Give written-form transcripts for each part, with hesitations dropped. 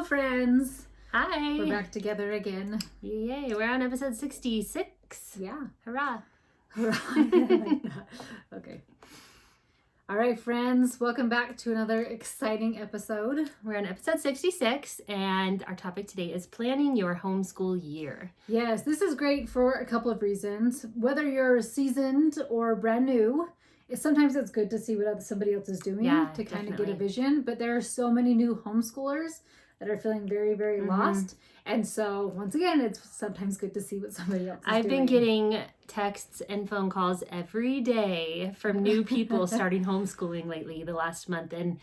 friends. Hi. We're back together again. Yay, we're on episode 66. Yeah. Hurrah. Okay. All right, friends. Welcome back to another exciting episode. We're on episode 66, and our topic today is planning your homeschool year. Yes, this is great for a couple of reasons. Whether you're seasoned or brand new, sometimes it's good to see what somebody else is doing to kind of get a vision. But there are so many new homeschoolers that are feeling very, very lost. And so, once again, it's sometimes good to see what somebody else is doing. I've been getting texts and phone calls every day from new people starting homeschooling lately, the last month. And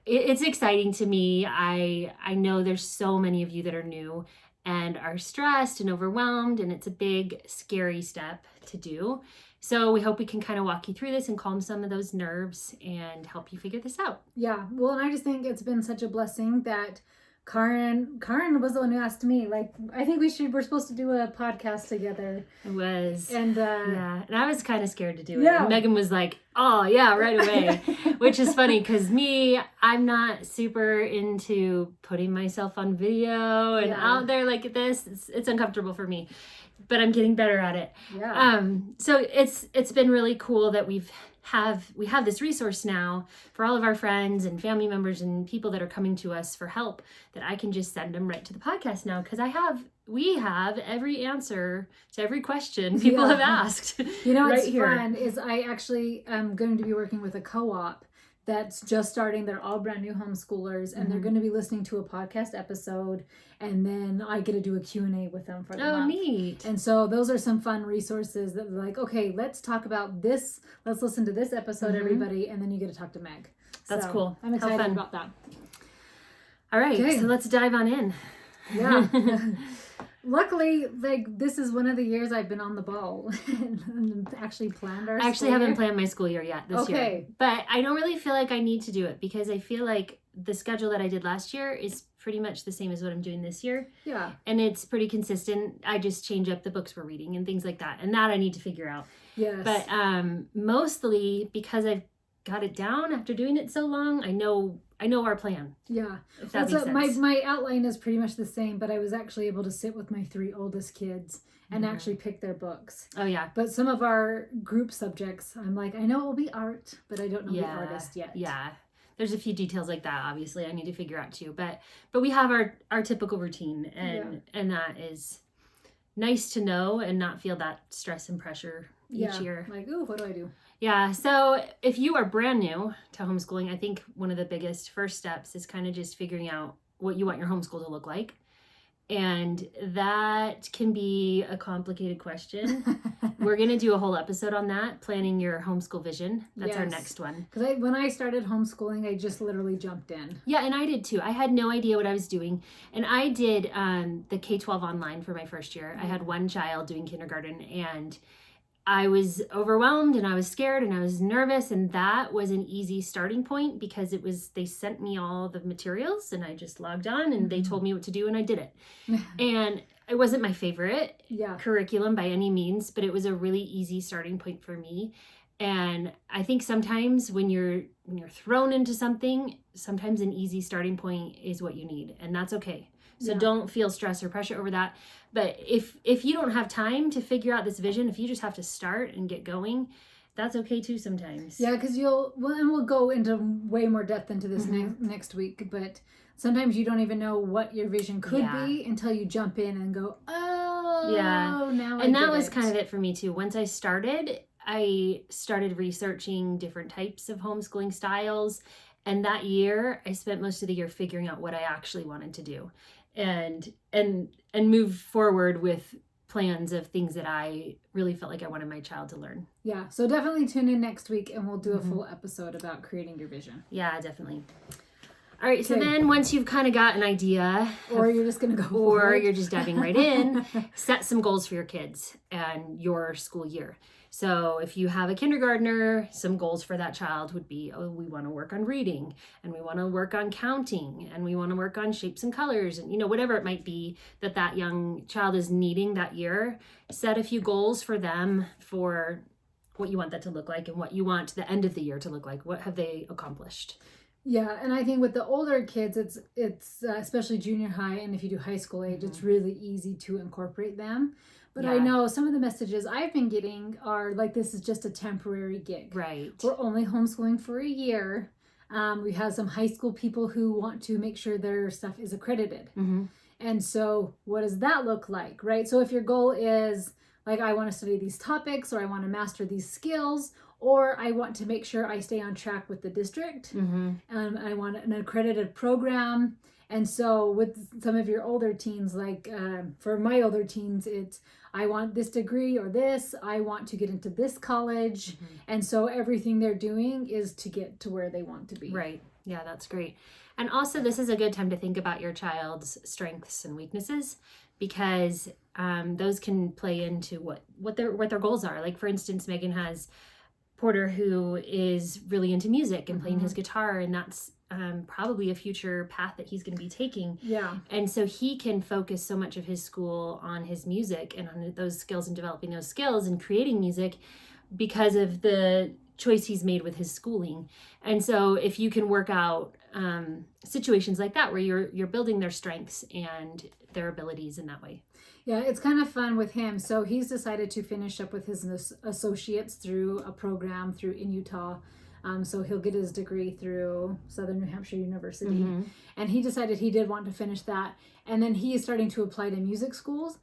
it's exciting to me. I know there's so many of you that are new and are stressed and overwhelmed, and it's a big, scary step to do. So we hope we can kind of walk you through this and calm some of those nerves and help you figure this out. Yeah. Well, and I just think it's been such a blessing that Karen was the one who asked me, like, I think we're supposed to do a podcast together. It was. And and I was kind of scared to do it. Yeah. And Megan was like, oh yeah, right away. Which is funny because I'm not super into putting myself on video and out there like this. It's uncomfortable for me, but I'm getting better at it. Yeah. So it's been really cool that we have this resource now for all of our friends and family members and people that are coming to us for help, that I can just send them right to the podcast now, because we have every answer to every question people have asked. You know what's right fun is I actually am going to be working with a co-op that's just starting. They're all brand new homeschoolers, and they're going to be listening to a podcast episode, and then I get to do a Q&A with them for the month. Neat. And so those are some fun resources that are like, okay, let's talk about this. Let's listen to this episode, everybody, and then you get to talk to Meg. That's cool. I'm excited about that. All right, so let's dive on in. Yeah. Luckily, this is one of the years I've been on the ball and actually planned our I actually haven't planned my school year yet this year. But I don't really feel like I need to do it, because I feel like the schedule that I did last year is pretty much the same as what I'm doing this year. Yeah. And it's pretty consistent. I just change up the books we're reading and things like that. And that I need to figure out. Yes. But mostly because I've got it down after doing it so long, I know our plan. Yeah. If that makes sense. My outline is pretty much the same, but I was actually able to sit with my 3 oldest kids and actually pick their books. Oh, yeah. But some of our group subjects, I'm like, I know it will be art, but I don't know the artist yet. Yeah. There's a few details like that, obviously, I need to figure out too. But we have our typical routine, and that is nice to know and not feel that stress and pressure each year. Like, ooh, what do I do? Yeah, so if you are brand new to homeschooling, I think one of the biggest first steps is kind of just figuring out what you want your homeschool to look like. And that can be a complicated question. We're going to do a whole episode on that, planning your homeschool vision. That's our next one. Because when I started homeschooling, I just literally jumped in. Yeah, and I did too. I had no idea what I was doing. And I did the K-12 online for my first year. I had one child doing kindergarten, and I was overwhelmed and I was scared and I was nervous, and that was an easy starting point because they sent me all the materials and I just logged on and they told me what to do and I did it. And it wasn't my favorite curriculum by any means, but it was a really easy starting point for me. And I think sometimes when you're thrown into something, sometimes an easy starting point is what you need, and that's okay. So don't feel stress or pressure over that. But if you don't have time to figure out this vision, if you just have to start and get going, that's okay too sometimes. Yeah, because we'll go into way more depth into this next week, but sometimes you don't even know what your vision could be until you jump in and go, oh, now I And that get was it. kind of it for me too. Once I started researching different types of homeschooling styles. And that year, I spent most of the year figuring out what I actually wanted to do. And move forward with plans of things that I really felt like I wanted my child to learn. Yeah, so definitely tune in next week and we'll do a full episode about creating your vision. Yeah, definitely. All right, so then once you've kind of got an idea, or you're just going to go or you're just diving right in, set some goals for your kids and your school year. So if you have a kindergartner, some goals for that child would be, we want to work on reading, and we want to work on counting, and we want to work on shapes and colors, and whatever it might be that young child is needing that year. Set a few goals for them for what you want that to look like and what you want the end of the year to look like. What have they accomplished? Yeah, and I think with the older kids, it's especially junior high, and if you do high school age, it's really easy to incorporate them. But I know some of the messages I've been getting are like, this is just a temporary gig. Right. We're only homeschooling for a year. We have some high school people who want to make sure their stuff is accredited. And so what does that look like, right? So if your goal is like, I want to study these topics, or I want to master these skills, or I want to make sure I stay on track with the district, I want an accredited program. And so with some of your older teens, like for my older teens, it's, I want this degree or this, I want to get into this college. And so everything they're doing is to get to where they want to be. Right. Yeah, that's great. And also, this is a good time to think about your child's strengths and weaknesses, because those can play into what their goals are. Like, for instance, Megan has Porter, who is really into music and playing his guitar, and that's probably a future path that he's going to be taking. Yeah. And so he can focus so much of his school on his music and on those skills and developing those skills and creating music because of the choice he's made with his schooling. And so if you can work out situations like that where you're building their strengths and their abilities in that way. Yeah, it's kind of fun with him. So he's decided to finish up with his associates through a program in Utah. So he'll get his degree through Southern New Hampshire University. And he decided he did want to finish that. And then he is starting to apply to music schools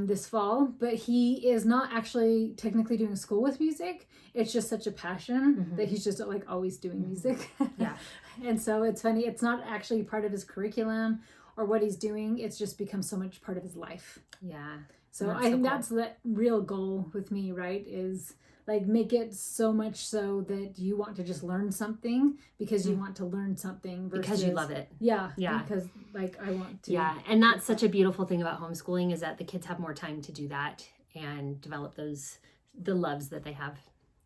this fall. But he is not actually technically doing school with music. It's just such a passion that he's just like always doing music. Yeah. And so it's funny. It's not actually part of his curriculum or what he's doing. It's just become so much part of his life. Yeah. So I think that's the real goal with me, right? Is like make it so much so that you want to just learn something because you want to learn something versus, because you love it. Yeah. Because like I want to. Yeah. And that's such a beautiful thing about homeschooling, is that the kids have more time to do that and develop the loves that they have.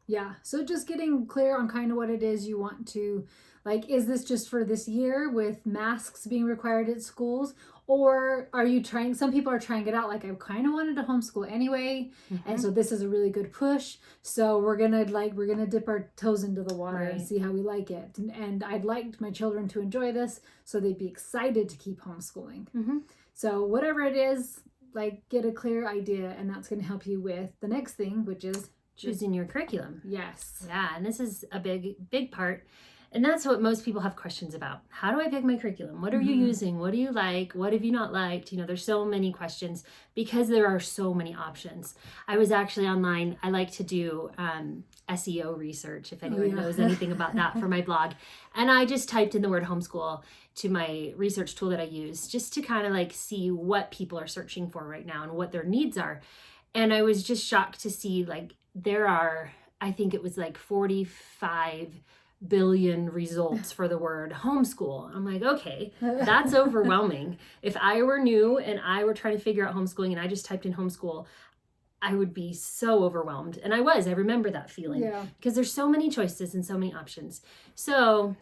Yeah. So just getting clear on kind of what it is you want to, like, is this just for this year with masks being required at schools? Or are you trying, some people are trying it out, like, I kind of wanted to homeschool anyway. And so this is a really good push. So we're going to dip our toes into the water and see how we like it. And I'd like my children to enjoy this so they'd be excited to keep homeschooling. So whatever it is, like, get a clear idea, and that's going to help you with the next thing, which is choosing your curriculum. Yes. Yeah, and this is a big part. And that's what most people have questions about. How do I pick my curriculum? What are you using? What do you like? What have you not liked? You know, there's so many questions because there are so many options. I was actually online. I like to do SEO research, if anyone knows anything about that, for my blog. And I just typed in the word homeschool to my research tool that I use just to kind of like see what people are searching for right now and what their needs are. And I was just shocked to see, like, there are, I think it was like 45 billion results for the word homeschool. I'm like, okay, that's overwhelming. If I were new and I were trying to figure out homeschooling and I just typed in homeschool, I would be so overwhelmed. And I remember that feeling because there's so many choices and so many options. So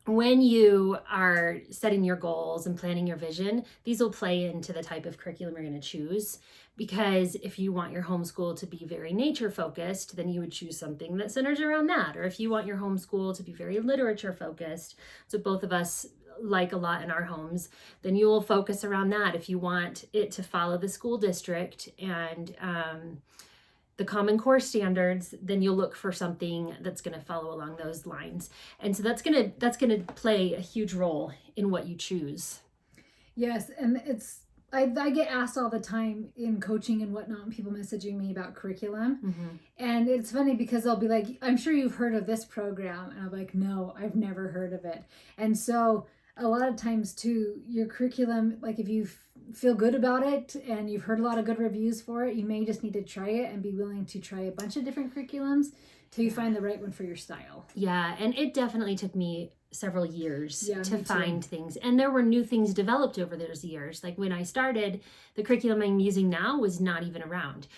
when you are setting your goals and planning your vision, these will play into the type of curriculum you're going to choose. Because if you want your homeschool to be very nature focused, then you would choose something that centers around that. Or if you want your homeschool to be very literature focused, so both of us like a lot in our homes, then you will focus around that. If you want it to follow the school district and the Common Core standards, then you'll look for something that's going to follow along those lines. And so that's going to play a huge role in what you choose. Yes, and I get asked all the time in coaching and whatnot, and people messaging me about curriculum. And it's funny because they'll be like, I'm sure you've heard of this program. And I'm like, no, I've never heard of it. And so a lot of times too, your curriculum, like if you feel good about it and you've heard a lot of good reviews for it, you may just need to try it and be willing to try a bunch of different curriculums till you find the right one for your style. Yeah, and it definitely took me several years to find things. And there were new things developed over those years. Like when I started, the curriculum I'm using now was not even around.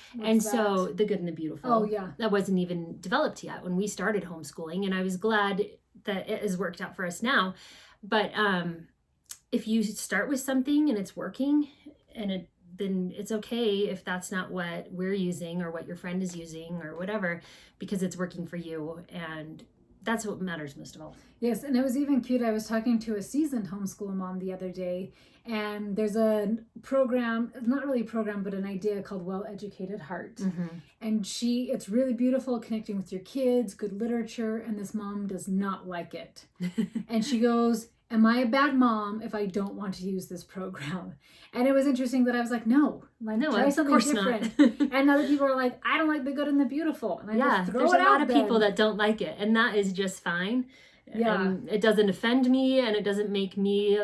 So The Good and the Beautiful. Oh, yeah. That wasn't even developed yet when we started homeschooling. And I was glad that it has worked out for us now. But if you start with something and it's working, then it's okay if that's not what we're using or what your friend is using or whatever, because it's working for you. And that's what matters most of all. Yes, and it was even cute. I was talking to a seasoned homeschool mom the other day, and there's a program, not really a program, but an idea called Well Educated Heart. And it's really beautiful, connecting with your kids, good literature, and this mom does not like it. And she goes, am I a bad mom if I don't want to use this program? And it was interesting that I was like, no, try something different. And other people are like, I don't like the good and the beautiful. And I just throw there's it a lot out of people that don't like it, and that is just fine. It doesn't offend me, and it doesn't make me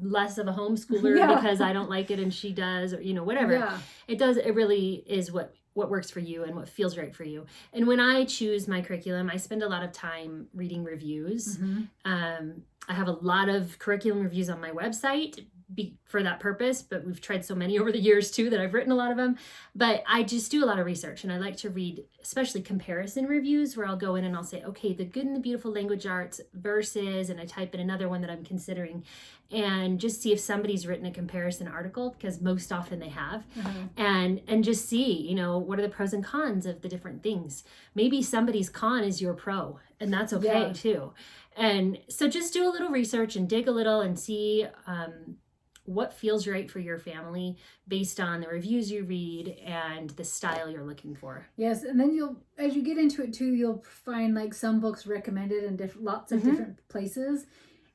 less of a homeschooler because I don't like it and she does, or whatever. It really is what works for you and what feels right for you. And when I choose my curriculum, I spend a lot of time reading reviews. I have a lot of curriculum reviews on my website for that purpose, but we've tried so many over the years too that I've written a lot of them. But I just do a lot of research, and I like to read especially comparison reviews where I'll go in and I'll say, okay, the good and the beautiful language arts versus, and I type in another one that I'm considering, and just see if somebody's written a comparison article, because most often they have, and just see, what are the pros and cons of the different things. Maybe somebody's con is your pro, and that's okay too. And so just do a little research and dig a little and see what feels right for your family based on the reviews you read and the style you're looking for. Yes, and then as you get into it too, you'll find like some books recommended in lots of different places.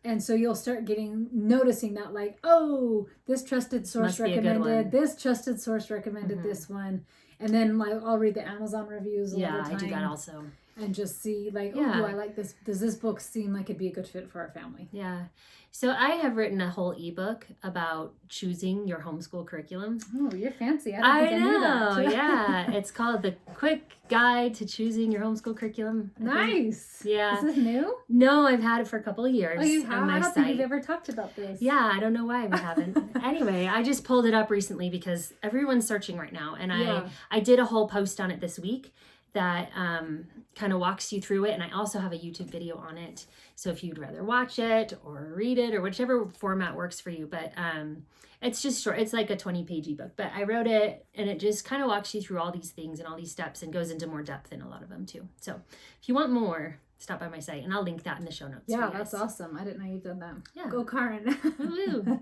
And so you'll start noticing that, like, oh, this trusted source recommended, this trusted source recommended this one. And then like I'll read the Amazon reviews all the time. I do that also. And just see like, do I like this? Does this book seem like it'd be a good fit for our family? Yeah. So I have written a whole ebook about choosing your homeschool curriculum. Oh, you're fancy. I don't think I knew that. Yeah. It's called The Quick Guide to Choosing Your Homeschool Curriculum. Nice. Yeah. Is this new? No, I've had it for a couple of years. Oh, you have? On my I don't site. think you've ever talked about this. Yeah, I don't know why we haven't. Anyway, I just pulled it up recently because everyone's searching right now. And I did a whole post on it this week that kind of walks you through it, and I also have a YouTube video on it, so if you'd rather watch it or read it or whichever format works for you. But it's just short. It's like a 20-page ebook, but I wrote it, and it just kind of walks you through all these things and all these steps and goes into more depth in a lot of them too. So if you want more, stop by my site, and I'll link that in the show notes. Yeah, that's awesome. I didn't know you'd done that. Yeah. Go Karen. Woo.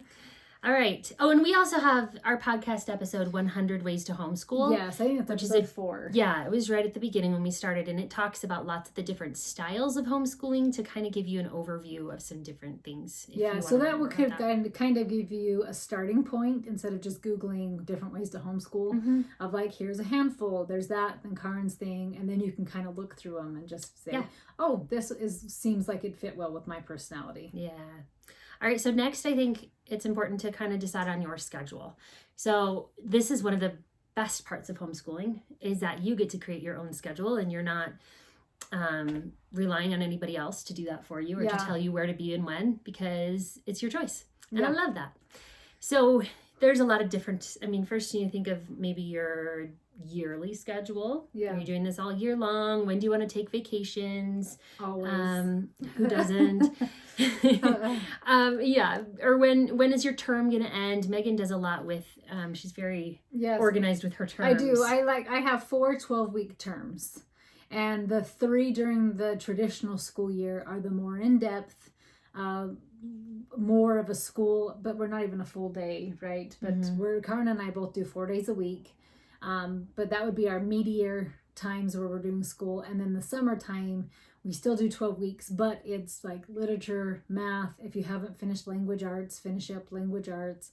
All right. Oh, and we also have our podcast episode, 100 Ways to Homeschool. Yes, I think that's episode 4. Yeah, it was right at the beginning when we started, and it talks about lots of the different styles of homeschooling to kind of give you an overview of some different things. Yeah, so that will kind of give you a starting point instead of just Googling different ways to homeschool of like, here's a handful, there's that, then Karen's thing, and then you can kind of look through them and just say, oh, this seems like it fit well with my personality. Yeah. All right, so next I think it's important to kind of decide on your schedule. So this is one of the best parts of homeschooling, is that you get to create your own schedule, and you're not relying on anybody else to do that for you or to tell you where to be and when, because it's your choice. And I love that. So there's a lot of different, first you think of maybe your yearly schedule. Are you doing this all year long? When do you want to take vacations? Always. Who doesn't? Or when is your term going to end? Megan does a lot with, she's very organized with her terms. I do. I have 4 12-week terms, and the 3 during the traditional school year are the more in-depth, more of a school, but we're not even a full day, right? But Karen and I both do 4 days a week. But that would be our meatier times where we're doing school. And then the summertime, we still do 12 weeks, but it's like literature, math. If you haven't finished language arts, finish up language arts,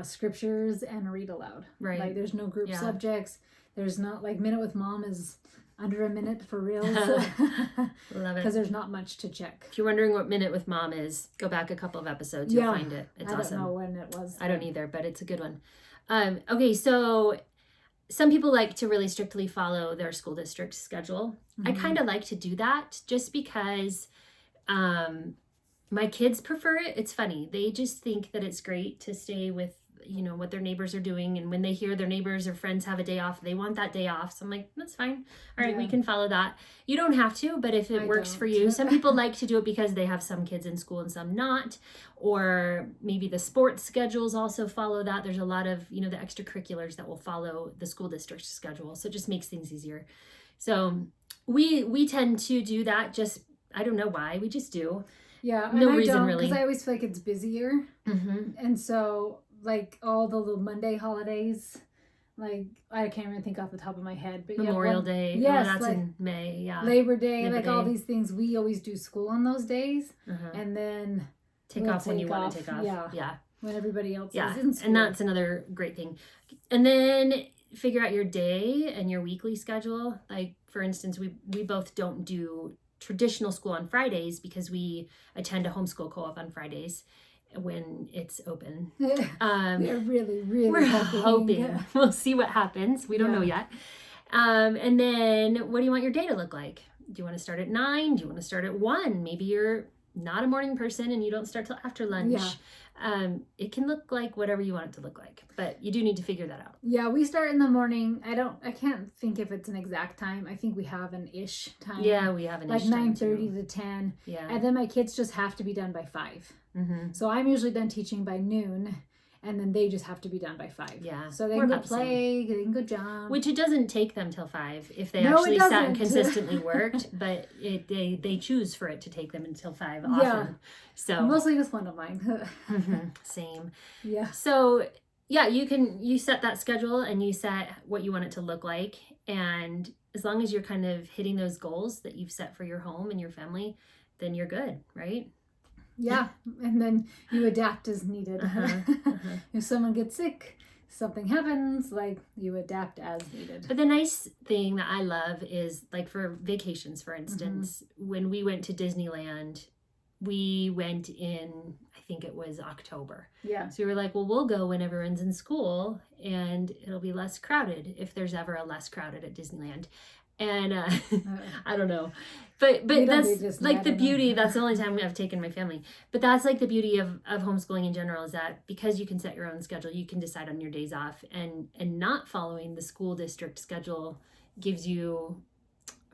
scriptures, and read aloud. Right. Like there's no group subjects. There's not like Minute with Mom is under a minute for reals. Love it. Because there's not much to check. If you're wondering what Minute with Mom is, go back a couple of episodes. You'll find it. It's awesome. I don't know when it was. I don't either, but it's a good one. Okay, so some people like to really strictly follow their school district schedule. I kind of like to do that just because my kids prefer it. It's funny. They just think that it's great to stay with, what their neighbors are doing. And when they hear their neighbors or friends have a day off, they want that day off. So I'm like, that's fine. All right, we can follow that. You don't have to, but if it works for you. Some people like to do it because they have some kids in school and some not. Or maybe the sports schedules also follow that. There's a lot of, the extracurriculars that will follow the school district schedule. So it just makes things easier. So we tend to do that. Just, I don't know why, we just do. Yeah, no reason really. Because I always feel like it's busier, and so like all the little Monday holidays, like I can't even think off the top of my head, but Memorial Day, yes, that's like, in May, yeah. Labor Day, like all these things, we always do school on those days, uh-huh. and then take off when you want to take off. Yeah. When everybody else is in school. And that's another great thing. And then figure out your day and your weekly schedule. Like, for instance, we both don't do traditional school on Fridays because we attend a homeschool co-op on Fridays when it's open. We're really we're hoping. We'll see what happens. We don't know yet. And then what do you want your day to look like? Do you want to start at 9? Do you want to start at 1? Maybe you're not a morning person and you don't start till after lunch. It can look like whatever you want it to look like, but you do need to figure that out. Yeah, we start in the morning. I can't think if it's an exact time. I think we have an ish time. Yeah, we have an ish time. Like 9:30 to 10. Yeah. And then my kids just have to be done by 5. So I'm usually done teaching by noon, and then they just have to be done by 5. Yeah. So they can go play, they can go jump. Which it doesn't take them till 5 if they actually sat and consistently worked, but they choose for it to take them until 5 often. Yeah. So mostly with one of mine. Same. Yeah. So yeah, you set that schedule and you set what you want it to look like, and as long as you're kind of hitting those goals that you've set for your home and your family, then you're good, right? Yeah, and then you adapt as needed. If someone gets sick, something happens, like you adapt as needed. But the nice thing that I love is, like, for vacations, for instance, when we went to Disneyland, we went in, I think it was October. Yeah. So we were like, well, we'll go when everyone's in school and it'll be less crowded, if there's ever a less crowded at Disneyland. And I don't know, but that's like the beauty. That's the only time I've taken my family. But that's like the beauty of homeschooling in general, is that because you can set your own schedule, you can decide on your days off, and not following the school district schedule gives you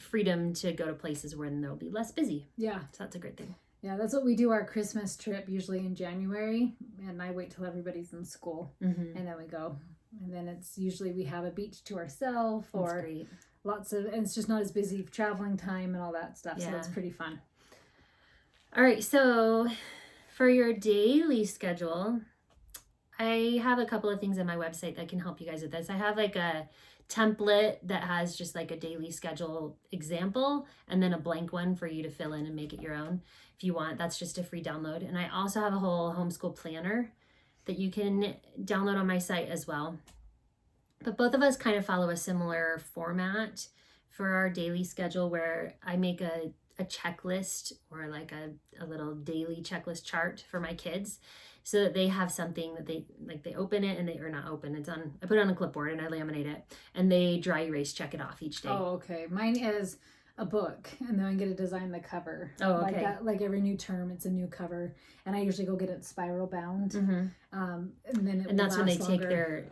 freedom to go to places where they'll be less busy. Yeah. So that's a great thing. Yeah, that's what we do our Christmas trip usually in January, and I wait till everybody's in school, and then we go. And then it's usually we have a beach to ourselves, or lots of, and it's just not as busy traveling time and all that stuff. Yeah. So it's pretty fun. All right, so for your daily schedule, I have a couple of things on my website that can help you guys with this. I have like a template that has just like a daily schedule example, and then a blank one for you to fill in and make it your own if you want. That's just a free download. And I also have a whole homeschool planner that you can download on my site as well. But both of us kind of follow a similar format for our daily schedule, where I make a checklist, or like a little daily checklist chart for my kids, so that they have something that they open it, and they are not open. It's on, I put it on a clipboard and I laminate it, and they dry erase check it off each day. Oh, okay. Mine is a book, and then I get to design the cover. Oh, okay. Like that, like every new term, it's a new cover, and I usually go get it spiral bound. And then that's when they take their.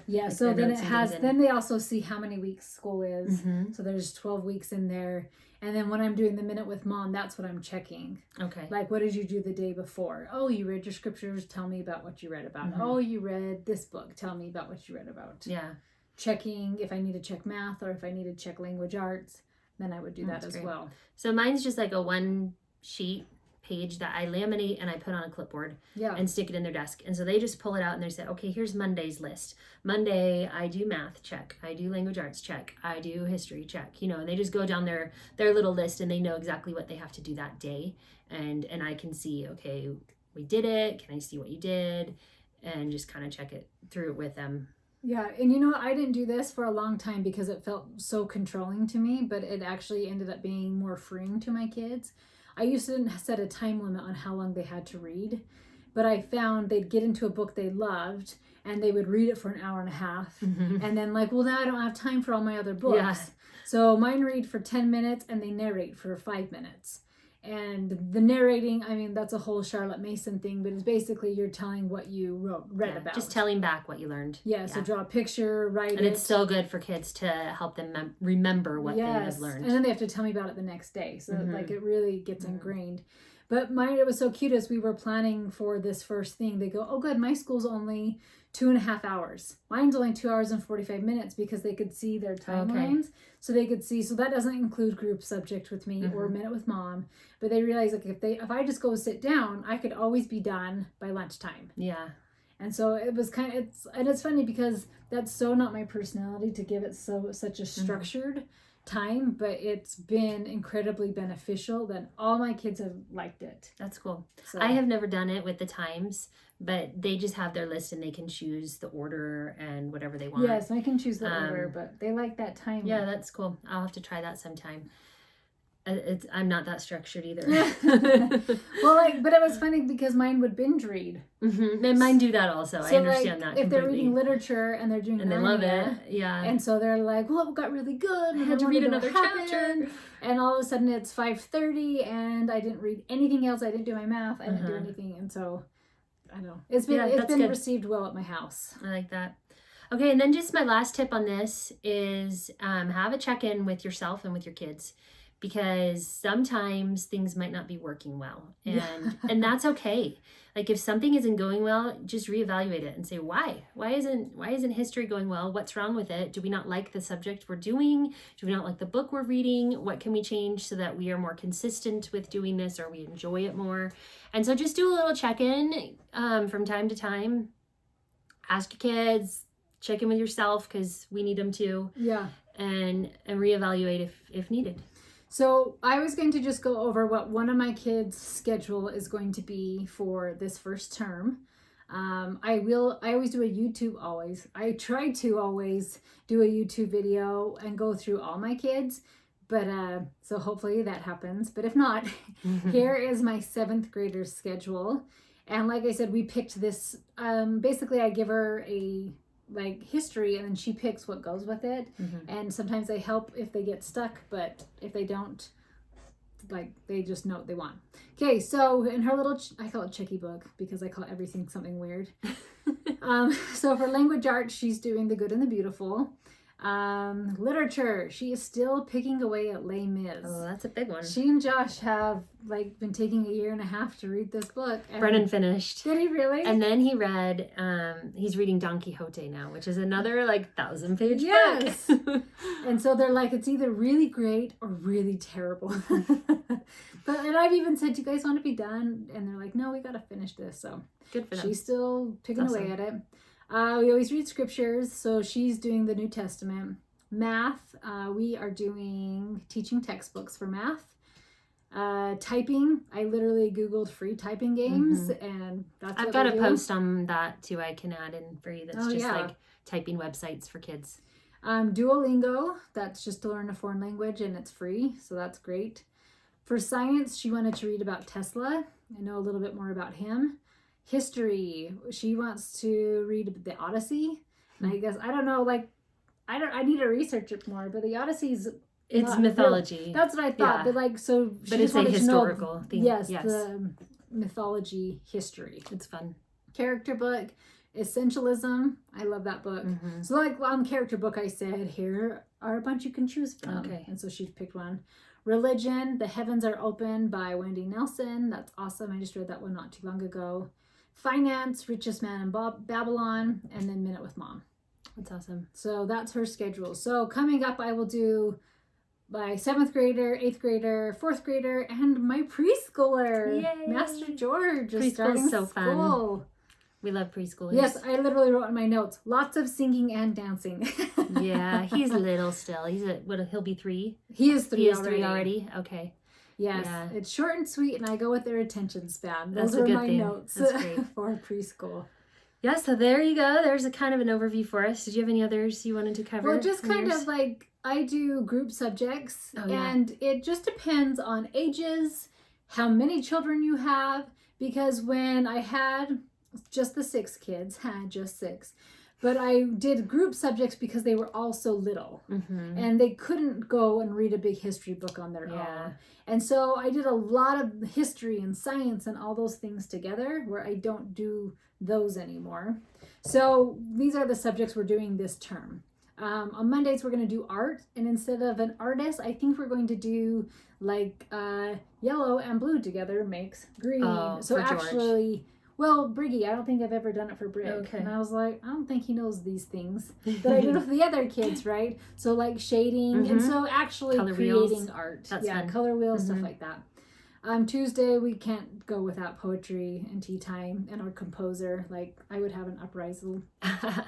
Yeah, like, so then it has, then they also see how many weeks school is. So there's 12 weeks in there. And then when I'm doing the Minute with Mom, that's what I'm checking. Okay. Like, what did you do the day before? Oh, you read your scriptures. Tell me about what you read about. Oh, you read this book. Tell me about what you read about. Yeah. Checking if I need to check math, or if I need to check language arts, then I would do that as well. So mine's just like a 1-sheet page that I laminate and I put on a clipboard and stick it in their desk. And so they just pull it out and they say, okay, here's Monday's list. Monday, I do math, check. I do language arts, check. I do history, check. And they just go down their little list, and they know exactly what they have to do that day. And I can see, okay, we did it. Can I see what you did? And just kind of check it through with them. Yeah, and I didn't do this for a long time because it felt so controlling to me, but it actually ended up being more freeing to my kids. I used to set a time limit on how long they had to read, but I found they'd get into a book they loved and they would read it for an hour and a half. And then like, well, now I don't have time for all my other books. Yeah. So mine read for 10 minutes and they narrate for 5 minutes. And the narrating, I mean, that's a whole Charlotte Mason thing, but it's basically you're telling what you read about. Just telling back what you learned. Yeah, so draw a picture, write it. And it's so good for kids to help them remember what they have learned. And then they have to tell me about it the next day. So like it really gets ingrained. But it was so cute as we were planning for this first thing. They go, oh, good, my school's only 2.5 hours. Mine's only 2 hours and 45 minutes because they could see their timelines. Okay. So they could see, so that doesn't include group subject with me or minute with mom. But they realized like if I just go sit down, I could always be done by lunchtime. Yeah. And so it was it's funny because that's so not my personality to give it such a structured time, but it's been incredibly beneficial that all my kids have liked it. That's cool. So, I have never done it with the times, but they just have their list and they can choose the order and whatever they want. Yes, I can choose the order, but they like that time. Yeah, that's cool. I'll have to try that sometime. I'm not that structured either. Well, but it was funny because mine would binge read. And mine do that also. So I understand that. If they're reading literature and they're doing and they love it, yeah. And so they're like, well, it got really good. I had to read another chapter. And all of a sudden it's 5:30 and I didn't read anything else. I didn't do my math. I didn't do anything. And so, I don't know. It's been received well at my house. I like that. Okay, and then just my last tip on this is have a check-in with yourself and with your kids. Because sometimes things might not be working well, and that's okay. Like if something isn't going well, just reevaluate it and say why isn't history going well? What's wrong with it? Do we not like the subject we're doing? Do we not like the book we're reading? What can we change so that we are more consistent with doing this, or we enjoy it more? And so just do a little check-in from time to time. Ask your kids, check in with yourself because we need them to. Yeah. And reevaluate if needed. So I was going to just go over what one of my kids' schedule is going to be for this first term. I always do a YouTube I try to always do a YouTube video and go through all my kids. But so hopefully that happens. But if not, here is my 7th grader's schedule. And like I said, we picked this. Basically, I give her a history and then she picks what goes with it. And sometimes they help if they get stuck, but if they don't, they just know what they want. Okay, so in her little I call it Chicky book because I call everything something weird. So for language arts, she's doing The Good and the Beautiful. Literature, she is still picking away at Les Mis. Oh, that's a big one. She and Josh have been taking a year and a half to read this book. Brennan finished. Did he really? And then he read, he's reading Don Quixote now, which is another 1,000-page book. And so they're like, it's either really great or really terrible. And I've even said, do you guys want to be done? And they're like, no, we got to finish this. So good for them. She's still picking away at it. We always read scriptures, so she's doing the New Testament. Math, we are doing teaching textbooks for math. Typing, I literally Googled free typing games, and that's I've got a post on that too I can add in for you that's typing websites for kids. Duolingo, that's just to learn a foreign language, and it's free, so that's great. For science, she wanted to read about Tesla. I know a little bit more about him. History, she wants to read the Odyssey. And I guess, I don't know, I need to research it more, but the Odyssey's it's mythology. Real. That's what I thought. Yeah. But but it's a historical thing. Yes, the mythology history. It's fun. Character book, Essentialism. I love that book. So on character book, I said, here are a bunch you can choose from. Okay. And so she picked one. Religion, The Heavens Are Open by Wendy Nelson. That's awesome. I just read that one not too long ago. Finance, Richest Man in Babylon, and then Minute with Mom. That's awesome. So that's her schedule. So coming up, I will do my 7th grader, 8th grader, 4th grader, and my preschooler. Yay! Master George is Preschool starting is so school. Fun. We love preschoolers. Yes, I literally wrote in my notes, lots of singing and dancing. Yeah, he's little still. He'll be 3? He is 3 He is already. 3 already? Okay. Yes, it's short and sweet, and I go with their attention span. Those That's are a good my thing. notes That's great. for preschool. Yeah, so there you go. There's a kind of an overview for us. Did you have any others you wanted to cover? Well, just kind of I do group subjects, and it just depends on ages, how many children you have, because when I had just the 6 kids, just 6, but I did group subjects because they were all so little, and they couldn't go and read a big history book on their own. And so I did a lot of history and science and all those things together where I don't do those anymore. So these are the subjects we're doing this term. On Mondays, we're going to do art. And instead of an artist, I think we're going to do like yellow and blue together makes green. So actually, well, Briggy, I don't think I've ever done it for Brig. Okay. And I was like, I don't think he knows these things that I did with the other kids, right? So like shading. And so actually color creating wheels. Art. That's fun. Color wheels, stuff like that. Tuesday, we can't go without poetry and tea time and our composer. Like, I would have an uprising. I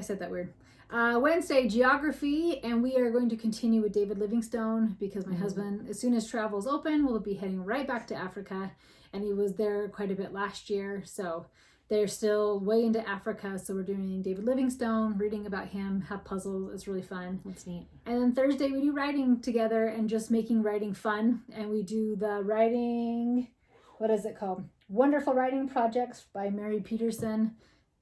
said that weird. Wednesday, geography, and we are going to continue with David Livingstone because my husband, as soon as travel's open, will be heading right back to Africa, and he was there quite a bit last year, so they're still way into Africa, so we're doing David Livingstone, reading about him, have puzzles. It's really fun. That's neat. And then Thursday, we do writing together and just making writing fun, and we do the writing, what is it called? Wonderful Writing Projects by Mary Peterson.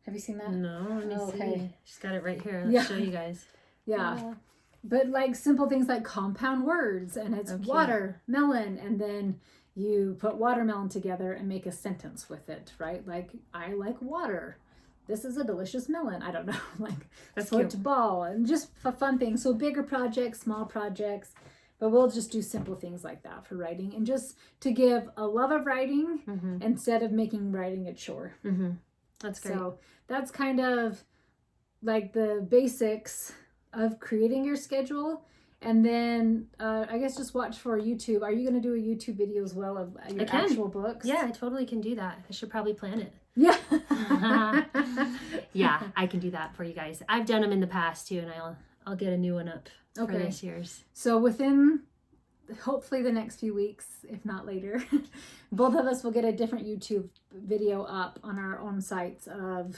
Have you seen that? No, let me see. She's got it right here. Let's show you guys. Yeah. But like simple things like compound words, and it's water, melon, and then you put watermelon together and make a sentence with it, right? Like, I like water. This is a delicious melon. I don't know. Like, that's football and just fun things. So bigger projects, small projects. But we'll just do simple things like that for writing, and just to give a love of writing instead of making writing a chore. That's great. So that's kind of like the basics of creating your schedule. And then I guess just watch for YouTube. Are you going to do a YouTube video as well of your actual books? Yeah, I totally can do that. I should probably plan it. Yeah. Yeah, I can do that for you guys. I've done them in the past too, and I'll get a new one up for this year's. So within hopefully the next few weeks, if not later, both of us will get a different YouTube video up on our own sites of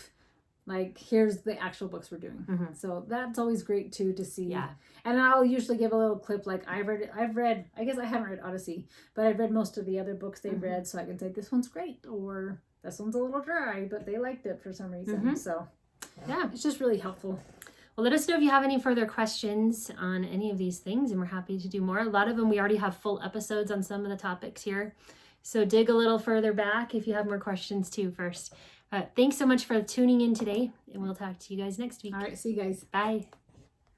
like, here's the actual books we're doing. So that's always great too to see. Yeah. And I'll usually give a little clip like I've read, I guess I haven't read Odyssey, but I've read most of the other books they've read, so I can say this one's great or this one's a little dry, but they liked it for some reason. So yeah, it's just really helpful. Well, let us know if you have any further questions on any of these things, and we're happy to do more. A lot of them, we already have full episodes on some of the topics here. So dig a little further back if you have more questions too first. Thanks so much for tuning in today, and we'll talk to you guys next week. All right, see you guys. Bye.